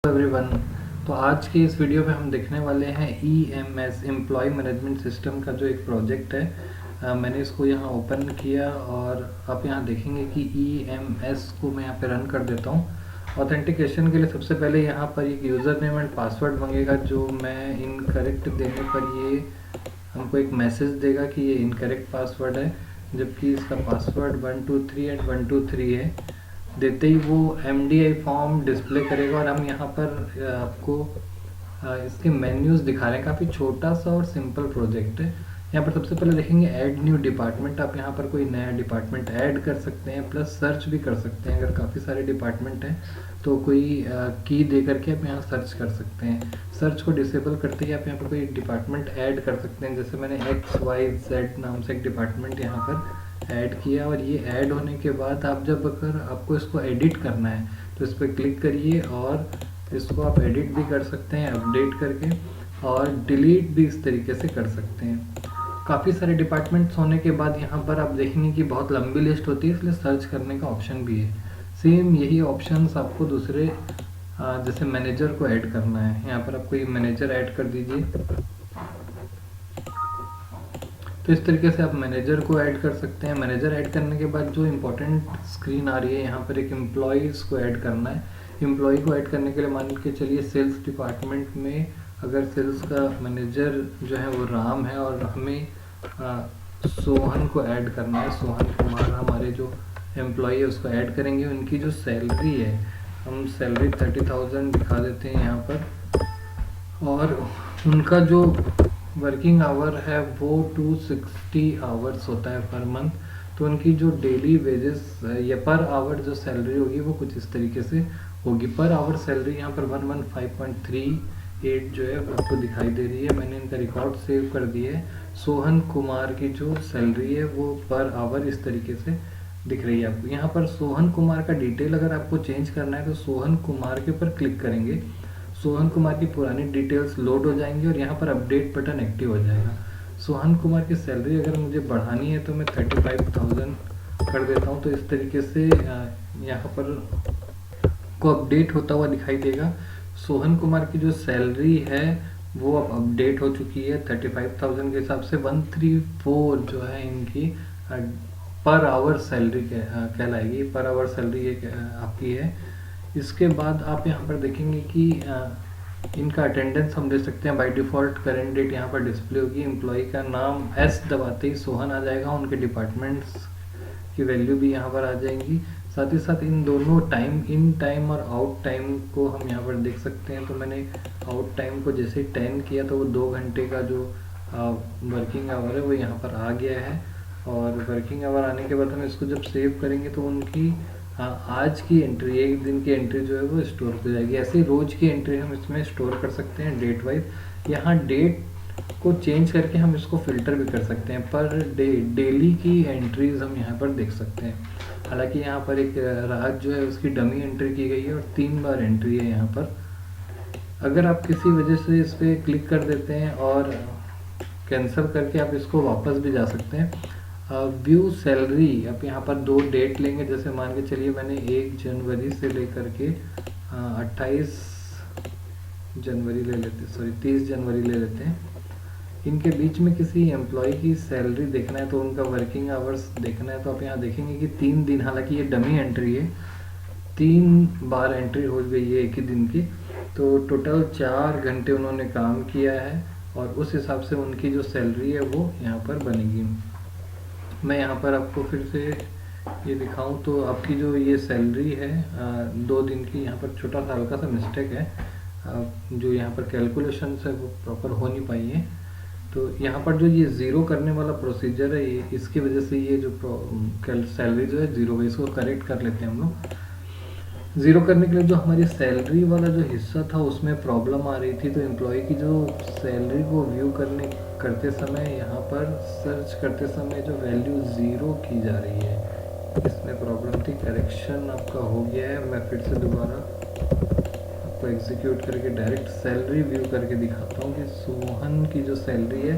Everyone. तो आज के इस वीडियो में हम देखने वाले हैं EMS एम्प्लॉय मैनेजमेंट सिस्टम का जो एक प्रोजेक्ट है। मैंने इसको यहाँ ओपन किया और आप यहाँ देखेंगे कि EMS को मैं यहाँ पे रन कर देता हूँ। ऑथेंटिकेशन के लिए सबसे पहले यहाँ पर एक यूज़र नेम एंड पासवर्ड मांगेगा, जो मैं इनकरेक्ट देने पर ये हमको एक मैसेज देगा कि ये इनकरेक्ट पासवर्ड है, जबकि इसका पासवर्ड 123 एंड 123 है। देते ही वो MDI फॉर्म डिस्प्ले करेगा और हम यहाँ पर आपको इसके मेन्यूज़ दिखा रहे हैं। काफ़ी छोटा सा और सिंपल प्रोजेक्ट है। यहाँ पर सबसे पहले देखेंगे ऐड न्यू डिपार्टमेंट। आप यहाँ पर कोई नया डिपार्टमेंट ऐड कर सकते हैं, प्लस सर्च भी कर सकते हैं। अगर काफ़ी सारे डिपार्टमेंट हैं तो कोई की दे करके आप यहाँ सर्च कर सकते हैं। सर्च को डिसेबल करते ही आप यहाँ पर कोई डिपार्टमेंट ऐड कर सकते हैं। जैसे मैंने XYZ नाम से एक डिपार्टमेंट यहाँ पर ऐड किया, और ये ऐड होने के बाद आप जब अगर आपको इसको एडिट करना है तो इस पर क्लिक करिए और इसको आप एडिट भी कर सकते हैं अपडेट करके, और डिलीट भी इस तरीके से कर सकते हैं। काफ़ी सारे डिपार्टमेंट्स होने के बाद यहाँ पर आप देखेंगे कि बहुत लंबी लिस्ट होती है, इसलिए सर्च करने का ऑप्शन भी है। सेम यही ऑप्शंस आपको दूसरे जैसे मैनेजर को ऐड करना है। यहाँ पर आप कोई मैनेजर ऐड कर दीजिए। तो इस तरीके से आप मैनेजर को ऐड कर सकते हैं। मैनेजर ऐड करने के बाद जो इम्पोर्टेंट स्क्रीन आ रही है, यहाँ पर एक एम्प्लॉयज़ को ऐड करना है। एम्प्लॉय को ऐड करने के लिए मान के चलिए सेल्स डिपार्टमेंट में अगर सेल्स का मैनेजर जो है वो राम है और हमें सोहन को ऐड करना है। सोहन कुमार हमारे जो एम्प्लॉय है उसको ऐड करेंगे। उनकी जो सैलरी है, हम सैलरी 30,000 दिखा देते हैं यहाँ पर, और उनका जो वर्किंग आवर है वो 260 आवर्स होता है पर मंथ। तो उनकी जो डेली वेजेस या पर आवर जो सैलरी होगी वो कुछ इस तरीके से होगी। पर आवर सैलरी यहाँ पर 115.38 जो है वो आपको दिखाई दे रही है। मैंने इनका रिकॉर्ड सेव कर दिया है। सोहन कुमार की जो सैलरी है वो पर आवर इस तरीके से दिख रही है आपको। यहाँ पर सोहन कुमार का डिटेल अगर आपको चेंज करना है तो सोहन कुमार के ऊपर क्लिक करेंगे। सोहन कुमार की पुरानी डिटेल्स लोड हो जाएंगी और यहाँ पर अपडेट बटन एक्टिव हो जाएगा। सोहन कुमार की सैलरी अगर मुझे बढ़ानी है तो मैं 35,000 कर देता हूँ। तो इस तरीके से यहाँ पर को अपडेट होता हुआ दिखाई देगा। सोहन कुमार की जो सैलरी है वो अब अपडेट हो चुकी है 35,000 के हिसाब से। 134 जो है इनकी पर आवर सैलरी कहलाएगी। पर आवर सैलरी ये आपकी है। इसके बाद आप यहाँ पर देखेंगे कि इनका अटेंडेंस हम दे सकते हैं। बाय डिफ़ॉल्ट करेंट डेट यहाँ पर डिस्प्ले होगी। एम्प्लॉय का नाम S दबाते ही सोहन आ जाएगा। उनके डिपार्टमेंट्स की वैल्यू भी यहाँ पर आ जाएंगी। साथ ही साथ इन दोनों टाइम, इन टाइम और आउट टाइम को हम यहाँ पर देख सकते हैं। तो मैंने आउट टाइम को जैसे 10 किया तो वो 2 घंटे का जो वर्किंग आवर है वो यहाँ पर आ गया है। और वर्किंग आवर आने के बाद हम इसको जब सेव करेंगे तो उनकी आज की एंट्री, एक दिन की एंट्री जो है वो स्टोर हो जाएगी। ऐसे ही रोज की एंट्री हम इसमें स्टोर कर सकते हैं डेट वाइज। यहाँ डेट को चेंज करके हम इसको फिल्टर भी कर सकते हैं। पर डे डेली की एंट्रीज हम यहाँ पर देख सकते हैं। हालांकि यहाँ पर एक राज जो है उसकी डमी एंट्री की गई है और 3 बार एंट्री है यहाँ पर। अगर आप किसी वजह से इस पर क्लिक कर देते हैं और कैंसिल करके आप इसको वापस भी जा सकते हैं। व्यू सैलरी, आप यहाँ पर 2 डेट लेंगे। जैसे मान के चलिए मैंने 1 जनवरी से लेकर के 28 जनवरी ले लेते, सॉरी 30 जनवरी ले लेते हैं। इनके बीच में किसी एम्प्लॉय की सैलरी देखना है तो उनका वर्किंग आवर्स देखना है। तो आप यहाँ देखेंगे कि 3 दिन, हालांकि ये डमी एंट्री है, 3 बार एंट्री हो गई है एक ही दिन की। तो टोटल 4 घंटे उन्होंने काम किया है और उस हिसाब से उनकी जो सैलरी है वो यहाँ पर बनेगी। मैं यहाँ पर आपको फिर से ये दिखाऊं तो आपकी जो ये सैलरी है 2 दिन की, यहाँ पर छोटा सा हल्का सा मिस्टेक है। जो यहाँ पर कैलकुलेशन है वो प्रॉपर हो नहीं पाई है। तो यहाँ पर जो ये ज़ीरो करने वाला प्रोसीजर है, ये इसकी वजह से ये जो सैलरी जो है ज़ीरो है, इसको करेक्ट कर लेते हैं हम लोग। ज़ीरो करने के लिए जो हमारी सैलरी वाला जो हिस्सा था उसमें प्रॉब्लम आ रही थी। तो एम्प्लॉय की जो सैलरी को व्यू करते समय, यहाँ पर सर्च करते समय जो वैल्यू ज़ीरो की जा रही है, इसमें प्रॉब्लम थी। करेक्शन आपका हो गया है। मैं फिर से दोबारा आपको एग्जीक्यूट करके डायरेक्ट सैलरी व्यू करके दिखाता हूँ कि सोहन की जो सैलरी है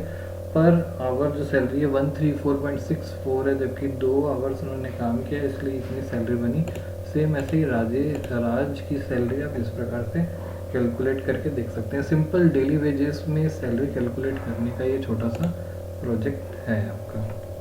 पर आवर जो सैलरी है 134.64 है, जबकि 2 आवर्स उन्होंने काम किया इसलिए इतनी सैलरी बनी। सेम ऐसे ही राज की सैलरी आप इस प्रकार से कैलकुलेट करके देख सकते हैं। सिंपल डेली वेजेस में सैलरी कैलकुलेट करने का ये छोटा सा प्रोजेक्ट है आपका।